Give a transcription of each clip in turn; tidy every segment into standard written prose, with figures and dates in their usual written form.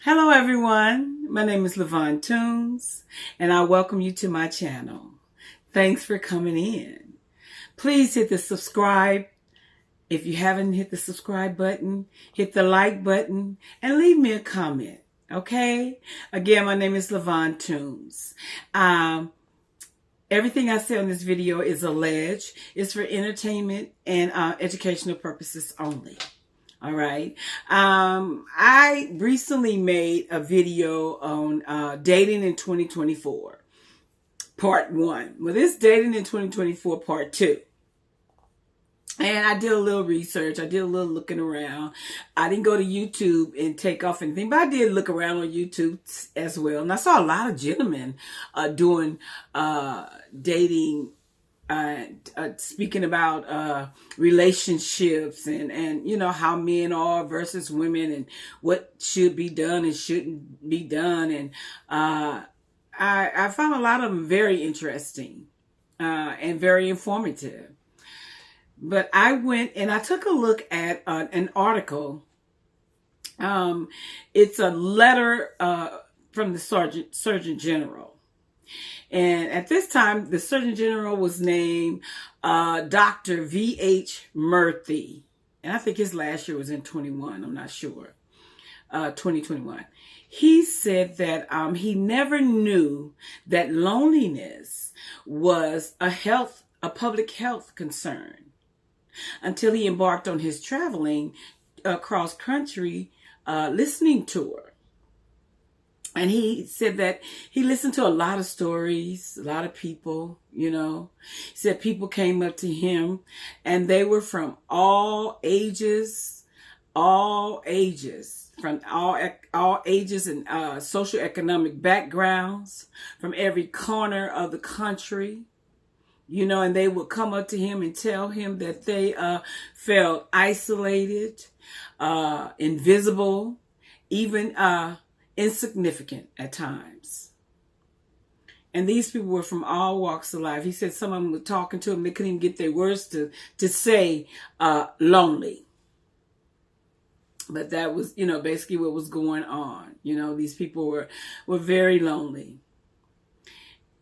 Hello everyone, my name is Levon Tunes and I welcome you to my channel. Thanks for coming in. Please hit the subscribe. If you haven't hit the subscribe button, hit the like button and leave me a comment, okay? Again, my name is Levon Tunes. Everything I say on this video is alleged. It's for entertainment and educational purposes only. All right. I recently made a video on dating in 2024, part 1. Well, this dating in 2024, part 2. And I did a little research. I did a little looking around. I didn't go to YouTube and take off anything, but I did look around on YouTube as well. And I saw a lot of gentlemen doing dating, speaking about relationships and you know how men are versus women and what should be done and shouldn't be done. And I found a lot of them very interesting and very informative. But I went and I took a look at an article. It's a letter from the Surgeon General. And at this time, the Surgeon General was named Dr. V.H. Murthy. And I think his last year was in 21. I'm not sure. 2021. He said that he never knew that loneliness was a public health concern until he embarked on his traveling across country listening tour. And he said that he listened to a lot of stories, a lot of people, you know. He said people came up to him and they were from all ages, from all ages and socioeconomic backgrounds, from every corner of the country. You know, and they would come up to him and tell him that they felt isolated, invisible, even insignificant at times. And these people were from all walks of life. He said some of them were talking to him, they couldn't even get their words to say lonely. But that was, you know, basically what was going on. You know, these people were very lonely.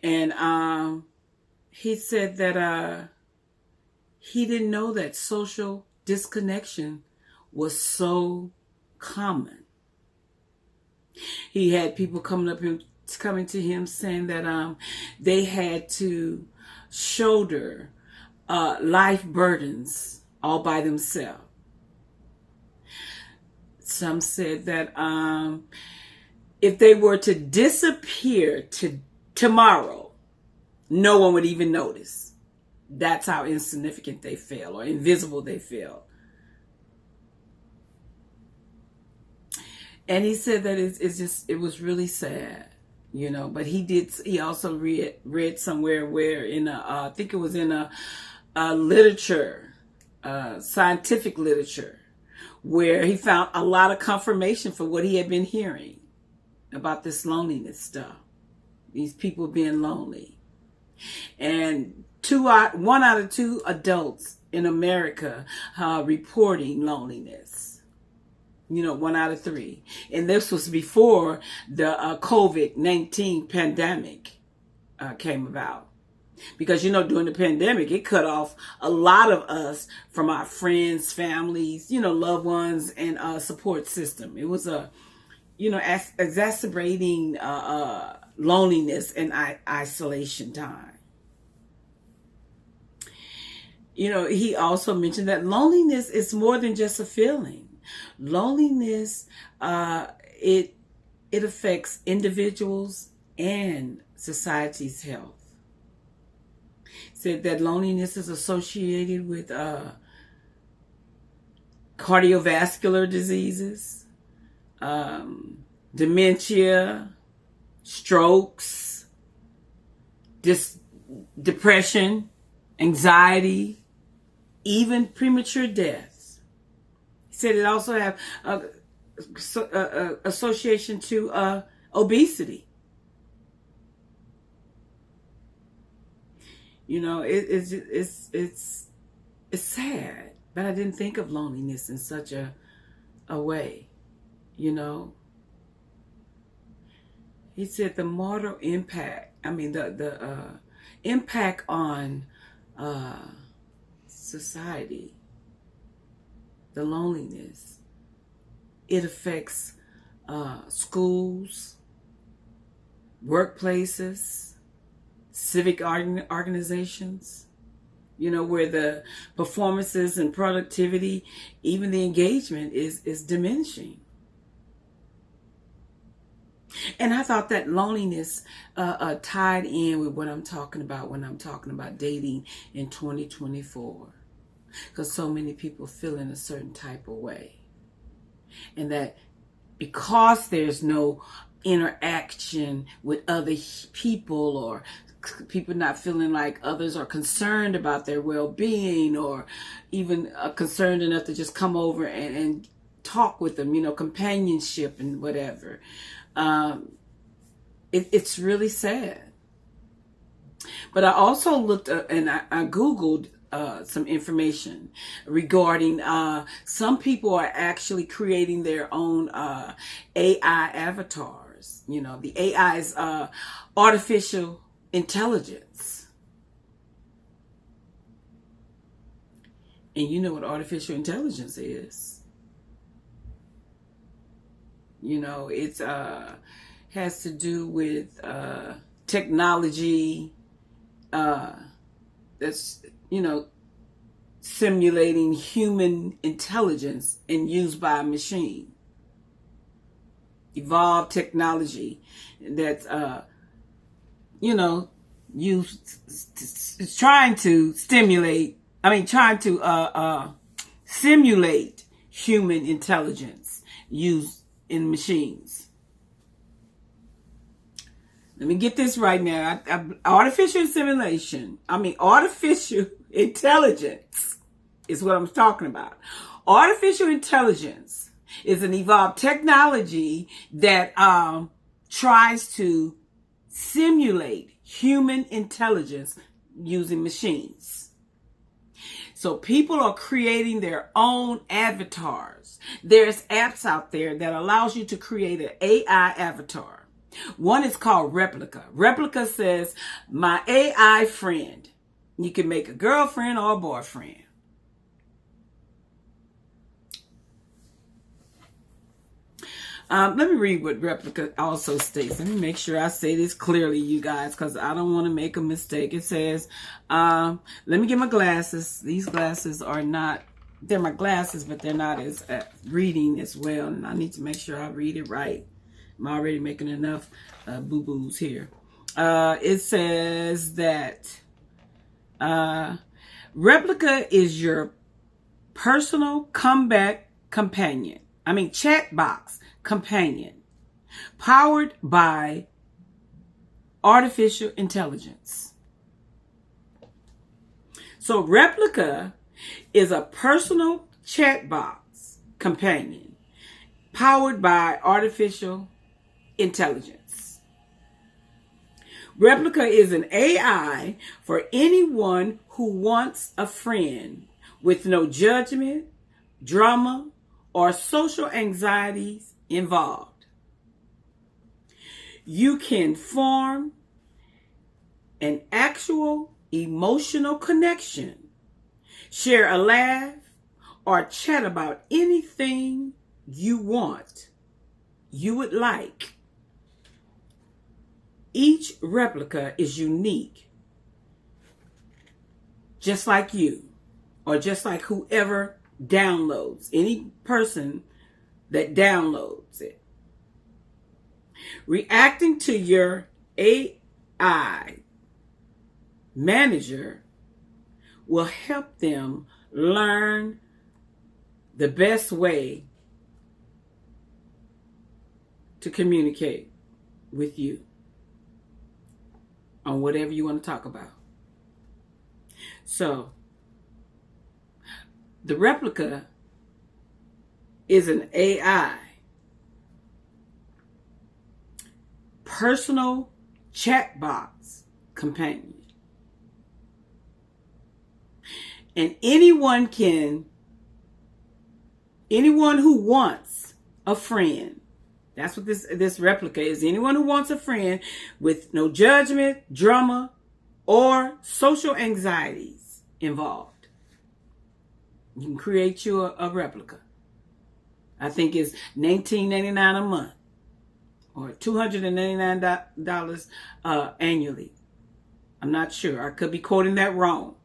And he said that he didn't know that social disconnection was so common. He had people coming to him saying that they had to shoulder life burdens all by themselves. Some said that if they were to disappear tomorrow, no one would even notice. That's how insignificant they feel or invisible they feel. And he said that it was really sad, you know. But he also read somewhere where I think it was in a literature, scientific literature, where he found a lot of confirmation for what he had been hearing about this loneliness stuff. These people being lonely. And 1 out of 2 adults in America reporting loneliness. You know, 1 out of 3. And this was before the COVID-19 pandemic came about. Because, you know, during the pandemic, it cut off a lot of us from our friends, families, you know, loved ones, and support system. It was exacerbating loneliness and isolation time. You know, he also mentioned that loneliness is more than just a feeling. Loneliness, it affects individuals and society's health. He said that loneliness is associated with cardiovascular diseases, dementia, strokes, depression, anxiety, even premature deaths. He said it also have association to obesity. You know, it's sad, but I didn't think of loneliness in such a way, you know. He said the mortal impact, the impact on society, the loneliness, it affects schools, workplaces, civic organizations, where the performances and productivity, even the engagement is diminishing. And I thought that loneliness tied in with what I'm talking about when I'm talking about dating in 2024. Because so many people feel in a certain type of way. And that because there's no interaction with other people, or people not feeling like others are concerned about their well-being, or even concerned enough to just come over and talk with them, companionship and whatever. It's really sad. But I also looked up and I Googled some information regarding some people are actually creating their own AI avatars. The AI is artificial intelligence. And you know what artificial intelligence is. It's has to do with technology that's, simulating human intelligence and used by a machine. Evolved technology that's, trying to simulate human intelligence used in machines. Let me get this right now. Artificial intelligence is what I'm talking about. Artificial intelligence is an evolved technology that tries to simulate human intelligence using machines. So people are creating their own avatars. There's apps out there that allows you to create an AI avatar. One is called Replika. Replika says, my AI friend. You can make a girlfriend or a boyfriend. Let me read what Replika also states. Let me make sure I say this clearly, you guys, because I don't want to make a mistake. It says, let me get my glasses. These glasses are not, they're my glasses, but they're not as reading as well. And I need to make sure I read it right. I'm already making enough boo-boos here. It says that Replika is your personal chat box companion, powered by artificial intelligence. So Replika is a personal chat box companion, powered by artificial intelligence. Replika is an AI for anyone who wants a friend with no judgment, drama, or social anxieties involved. You can form an actual emotional connection, share a laugh, or chat about anything you would like. Each Replika is unique, just like you, or just like whoever downloads, any person that downloads it. Reacting to your AI manager will help them learn the best way to communicate with you on whatever you want to talk about. So, the Replika is an AI personal chat box companion. And anyone who wants a friend That's what this replica is. Anyone who wants a friend with no judgment, drama, or social anxieties involved, you can create you a replica. I think it's $19.99 a month or $299 annually. I'm not sure. I could be quoting that wrong.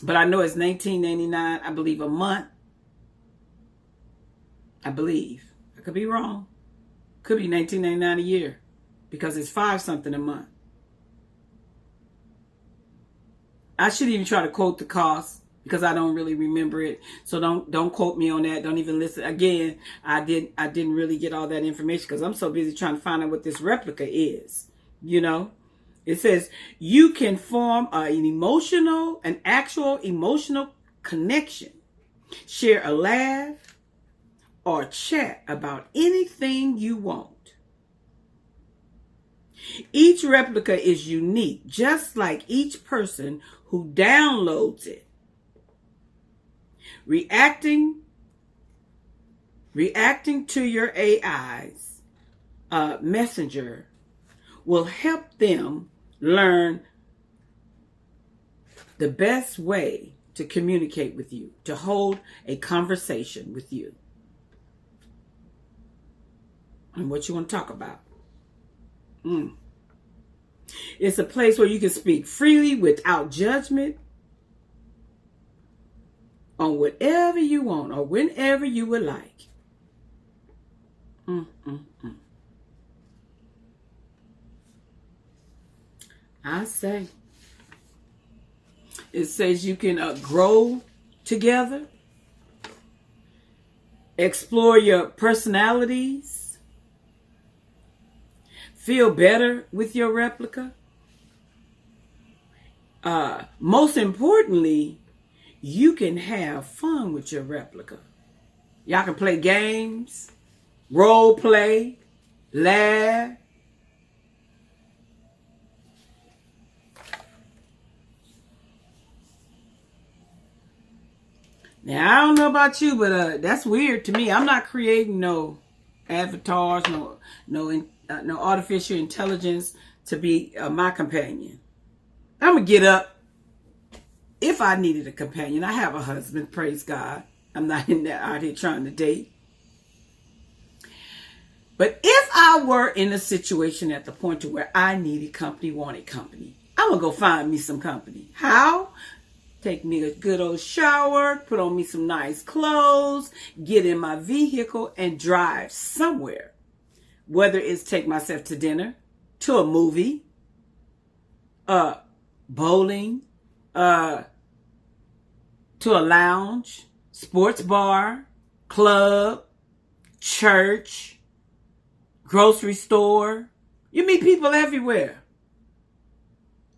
But I know it's $19.99, I believe, a month. I believe. I could be wrong. Could be $19.99 a year because it's $5 something a month. I shouldn't even try to quote the cost because I don't really remember it. So don't quote me on that. Don't even listen. Again, I didn't really get all that information because I'm so busy trying to find out what this replica is. You know, it says you can form an actual emotional connection, share a laugh, or chat about anything you want. Each replica is unique, just like each person who downloads it. Reacting to your AI's messenger will help them learn the best way to communicate with you, to hold a conversation with you. And what you want to talk about. It's a place where you can speak freely without judgment on whatever you want or whenever you would like. I say. It says you can grow together, explore your personalities, feel better with your replica. Most importantly, you can have fun with your replica. Y'all can play games, role play, laugh. Now, I don't know about you, but that's weird to me. I'm not creating no avatars, no artificial intelligence to be my companion. I'm going to get up if I needed a companion. I have a husband, praise God. I'm not out here trying to date. But if I were in a situation at the point to where I needed company, wanted company, I'm going to go find me some company. How? Take me a good old shower, put on me some nice clothes, get in my vehicle and drive somewhere. Whether it's take myself to dinner, to a movie, bowling, to a lounge, sports bar, club, church, grocery store. You meet people everywhere.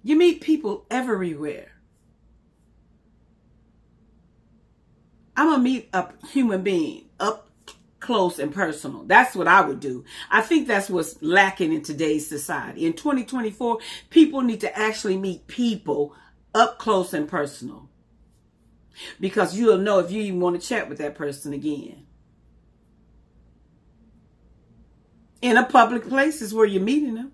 You meet people everywhere. I'm going to meet a human being up close and personal. That's what I would do. I think that's what's lacking in today's society. In 2024, people need to actually meet people up close and personal. Because you'll know if you even want to chat with that person again. In a public place is where you're meeting them.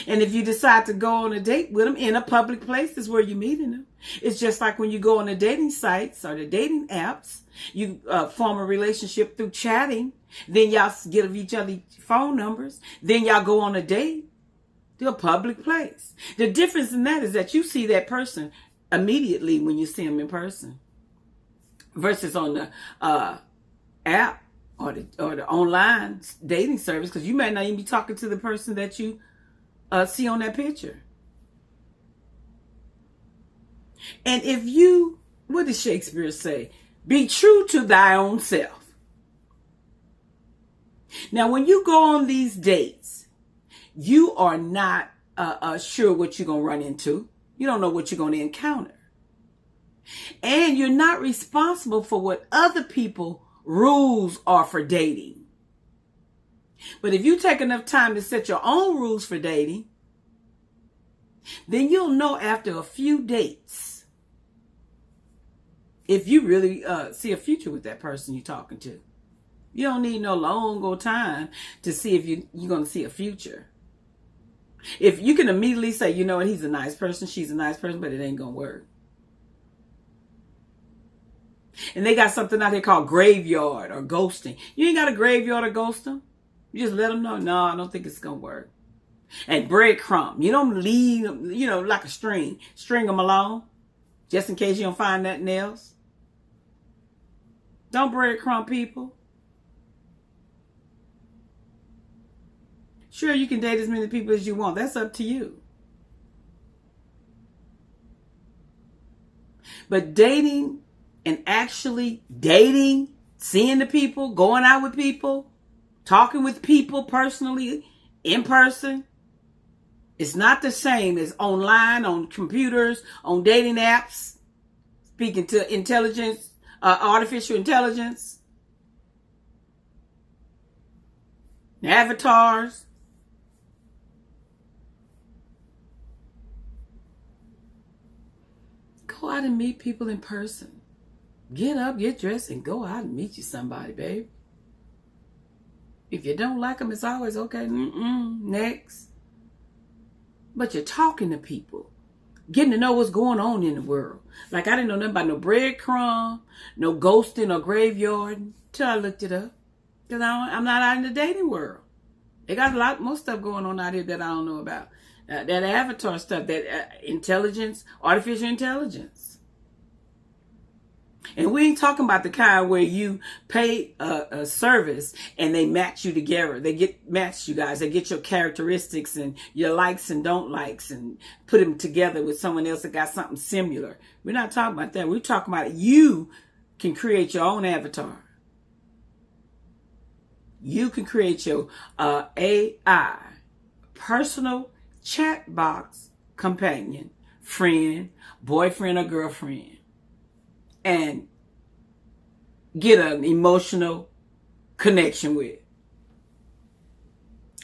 And if you decide to go on a date with them in a public place is where you're meeting them. It's just like when you go on the dating sites or the dating apps, you form a relationship through chatting. Then y'all give each other phone numbers. Then y'all go on a date to a public place. The difference in that is that you see that person immediately when you see them in person. Versus on the app or the online dating service. Because you might not even be talking to the person that you see on that picture. And if you, what does Shakespeare say? Be true to thy own self. Now, when you go on these dates, you are not sure what you're going to run into. You don't know what you're going to encounter. And you're not responsible for what other people rules are for dating. But if you take enough time to set your own rules for dating, then you'll know after a few dates if you really see a future with that person you're talking to. You don't need no long old time to see if you're going to see a future. If you can immediately say, you know what, he's a nice person, she's a nice person, but it ain't going to work. And they got something out here called graveyard or ghosting. You ain't got a graveyard or ghosting. You just let them know, no, I don't think it's going to work. And breadcrumb. You don't leave them, like a string. String them along just in case you don't find nothing else. Don't breadcrumb people. Sure, you can date as many people as you want. That's up to you. But dating and actually dating, seeing the people, going out with people, talking with people personally, in person, it's not the same as online, on computers, on dating apps, speaking to intelligence, artificial intelligence, avatars. Go out and meet people in person. Get up, get dressed, and go out and meet you somebody, babe. If you don't like them, it's always okay. Next. But you're talking to people. Getting to know what's going on in the world. Like, I didn't know nothing about no breadcrumb, no ghosting or graveyard until I looked it up. Because I'm not out in the dating world. They got a lot more stuff going on out here that I don't know about. That avatar stuff, that intelligence, artificial intelligence. And we ain't talking about the kind where you pay a service and they match you together. They match you guys. They get your characteristics and your likes and don't likes and put them together with someone else that got something similar. We're not talking about that. We're talking about you can create your own avatar. You can create your AI, personal chat box companion, friend, boyfriend or girlfriend, and get an emotional connection with.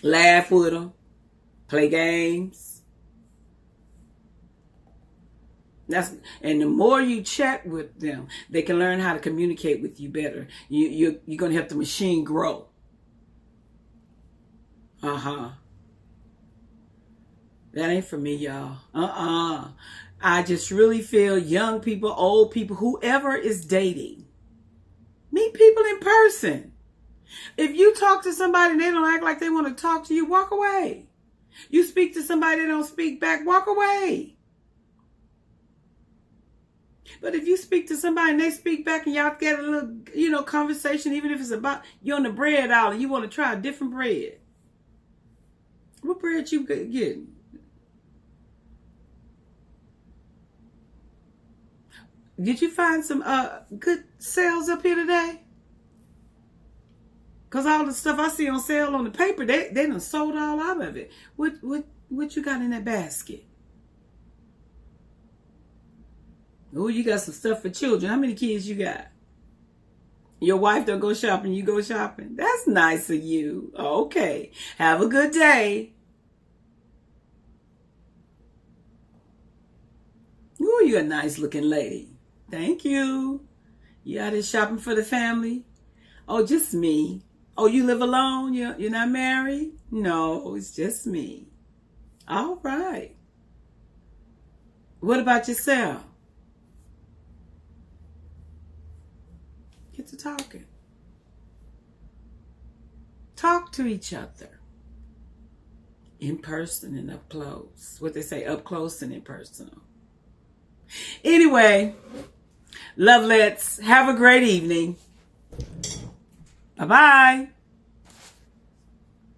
Laugh with them, play games. And the more you chat with them, they can learn how to communicate with you better. You're going to help the machine grow. That ain't for me, y'all. I just really feel young people, old people, whoever is dating, meet people in person. If you talk to somebody and they don't act like they want to talk to you, walk away. You speak to somebody they don't speak back, walk away. But if you speak to somebody and they speak back and y'all get a little, conversation, even if it's about you on the bread aisle and you want to try a different bread. What bread you getting? Did you find some good sales up here today? Because all the stuff I see on sale on the paper, they done sold all out of it. What you got in that basket? Oh, you got some stuff for children. How many kids you got? Your wife don't go shopping, you go shopping? That's nice of you. Okay. Have a good day. Ooh, you're a nice looking lady. Thank you. You out here shopping for the family? Oh, just me. Oh, you live alone? You're not married? No, it's just me. All right. What about yourself? Get to talking. Talk to each other. In person and up close. What they say, up close and impersonal. Anyway, lovelets, have a great evening. Bye-bye.